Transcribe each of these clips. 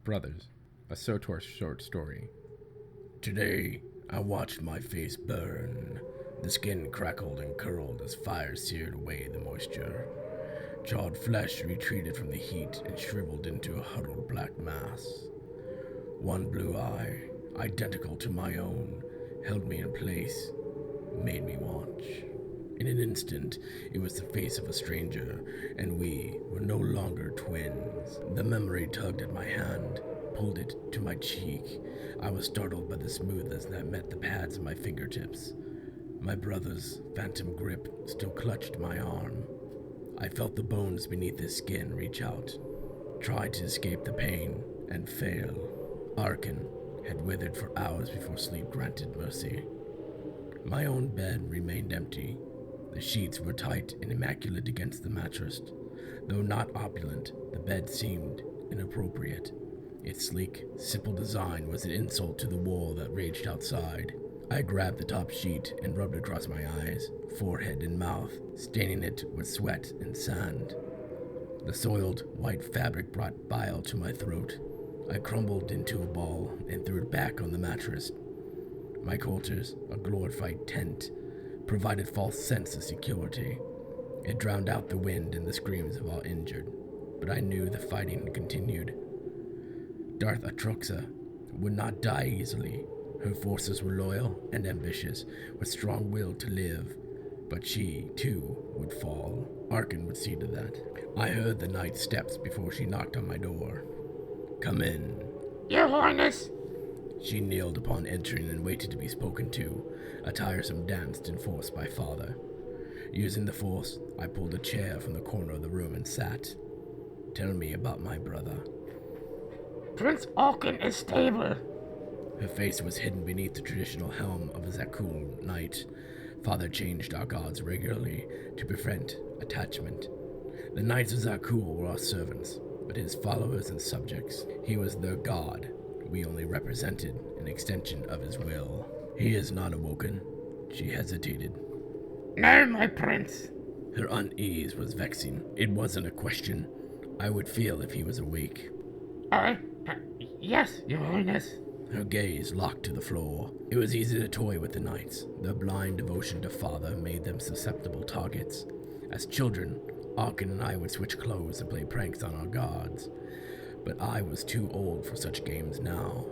Brothers, a SWTOR short story. Today, I watched my face burn. The skin crackled and curled as fire seared away the moisture. Charred flesh retreated from the heat and shriveled into a huddled black mass. One blue eye, identical to my own, held me in place, made me watch. In an instant, it was the face of a stranger, and we were no longer twins. The memory tugged at my hand, pulled it to my cheek. I was startled by the smoothness that met the pads of my fingertips. My brother's phantom grip still clutched my arm. I felt the bones beneath his skin reach out, tried to escape the pain, and fail. Arkin had withered for hours before sleep granted mercy. My own bed remained empty. The sheets were tight and immaculate against the mattress. Though not opulent, the bed seemed inappropriate. Its sleek, simple design was an insult to the wall that raged outside. I grabbed the top sheet and rubbed across my eyes, forehead, and mouth, staining it with sweat and sand. The soiled, white fabric brought bile to my throat. I crumbled into a ball and threw it back on the mattress. My quarters, a glorified tent, provided false sense of security. It drowned out the wind and the screams of all injured, but I knew the fighting continued. Darth Atroxa would not die easily. Her forces were loyal and ambitious, with strong will to live, but she, too, would fall. Arkin would see to that. I heard the knight's steps before she knocked on my door. "Come in." Your Highness! She kneeled upon entering and waited to be spoken to, a tiresome dance enforced by father. Using the force, I pulled a chair from the corner of the room and sat. "Tell me about my brother." Prince Arkin is stable. Her face was hidden beneath the traditional helm of a Zakul knight. Father changed our gods regularly to prevent attachment. The knights of Zakul were our servants, but his followers and subjects. He was their god. We only represented an extension of his will. "He is not awoken." She hesitated. No, my prince. Her unease was vexing. It wasn't a question. I would feel if he was awake. Yes, Your Highness. Her gaze locked to the floor. It was easy to toy with the knights. Their blind devotion to father made them susceptible targets. As children, Arkin and I would switch clothes and play pranks on our gods. But I was too old for such games now.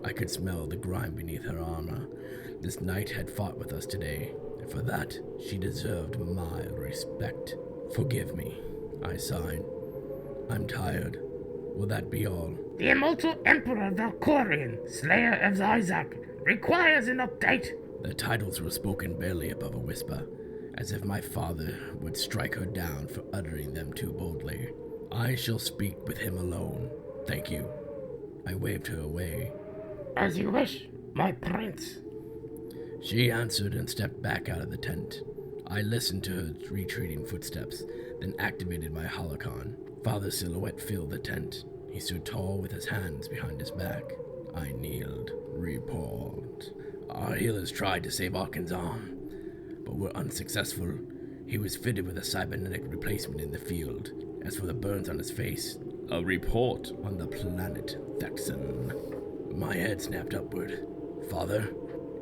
I could smell the grime beneath her armor. This knight had fought with us today, and for that, she deserved my respect. "Forgive me," I sighed. "I'm tired. Will that be all?" The immortal Emperor Valkorion, Slayer of Isaac, requires an update. The titles were spoken barely above a whisper, as if my father would strike her down for uttering them too boldly. "I shall speak with him alone. Thank you." I waved her away. As you wish, my prince. She answered and stepped back out of the tent. I listened to her retreating footsteps, then activated my holocron. Father's silhouette filled the tent. He stood tall with his hands behind his back. I kneeled. "Report. Our healers tried to save Arkin's arm, but were unsuccessful. He was fitted with a cybernetic replacement in the field. As for the burns on his face, a report on the planet Thexan." My head snapped upward. "Father,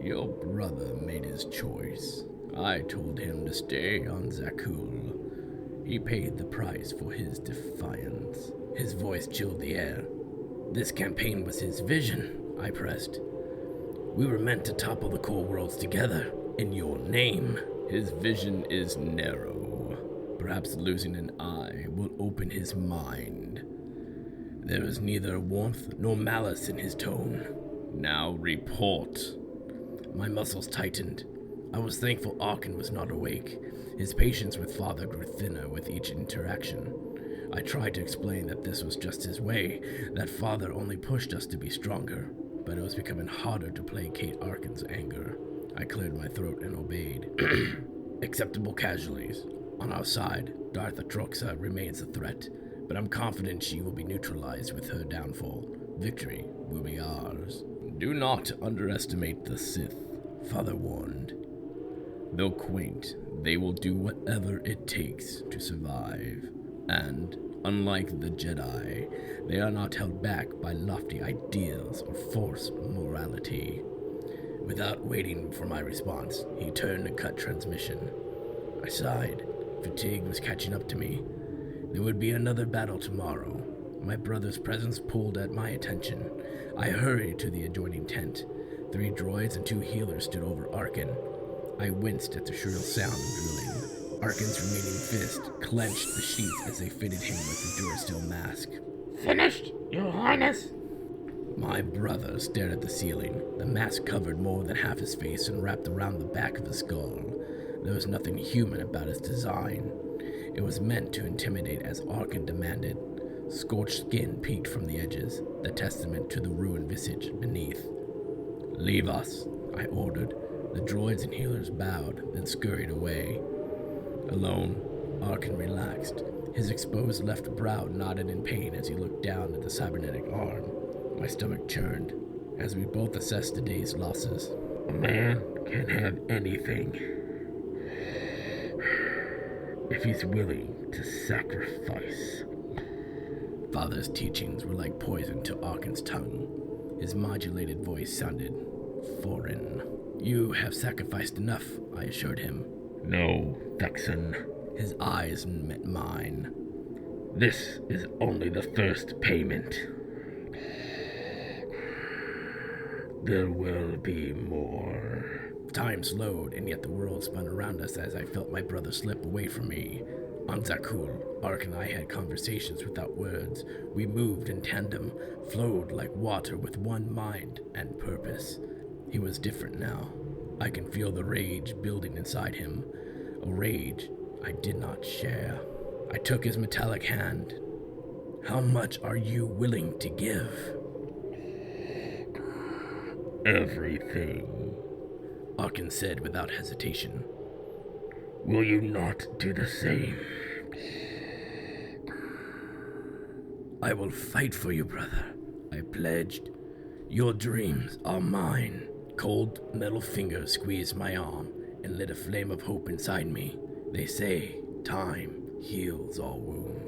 your brother made his choice. I told him to stay on Zakul. He paid the price for his defiance." His voice chilled the air. "This campaign was his vision," I pressed. "We were meant to topple the core worlds together, in your name." "His vision is narrow. Perhaps losing an eye will open his mind." There was neither warmth nor malice in his tone. "Now report." My muscles tightened. I was thankful Arkin was not awake. His patience with father grew thinner with each interaction. I tried to explain that this was just his way, that father only pushed us to be stronger, but it was becoming harder to placate Arkin's anger. I cleared my throat and obeyed. "Acceptable casualties. On our side, Darth Atroxa remains a threat, but I'm confident she will be neutralized with her downfall. Victory will be ours." "Do not underestimate the Sith," Father warned. "Though quaint, they will do whatever it takes to survive. And Unlike the Jedi, they are not held back by lofty ideals or forced morality. Without waiting for my response, he turned and cut transmission. I sighed. Fatigue was catching up to me. There would be another battle tomorrow. My brother's presence pulled at my attention. I hurried to the adjoining tent. 3 droids and 2 healers stood over Arkin. I winced at the shrill sound of drilling. Arkin's remaining fist clenched the sheath as they fitted him with the Durasteel mask. Finished, Your Highness? My brother stared at the ceiling. The mask covered more than half his face and wrapped around the back of his skull. There was nothing human about its design. It was meant to intimidate as Arkin demanded. Scorched skin peeked from the edges, the testament to the ruined visage beneath. "Leave us," I ordered. The droids and healers bowed, then scurried away. Alone, Arkin relaxed. His exposed left brow nodded in pain as he looked down at the cybernetic arm. My stomach churned as we both assessed the day's losses. A man can have anything if he's willing to sacrifice. Father's teachings were like poison to Arkin's tongue. His modulated voice sounded foreign. "You have sacrificed enough," I assured him. No, Texan. His eyes met mine. This is only the first payment. There will be more. Time slowed, and yet the world spun around us as I felt my brother slip away from me. On Zakul, Ark and I had conversations without words. We moved in tandem, flowed like water with one mind and purpose. He was different now. I can feel the rage building inside him, a rage I did not share. I took his metallic hand. "How much are you willing to give?" Everything, Arkin said without hesitation. Will you not do the same? "I will fight for you, brother," I pledged. "Your dreams are mine." Cold metal fingers squeezed my arm and lit a flame of hope inside me. They say time heals all wounds.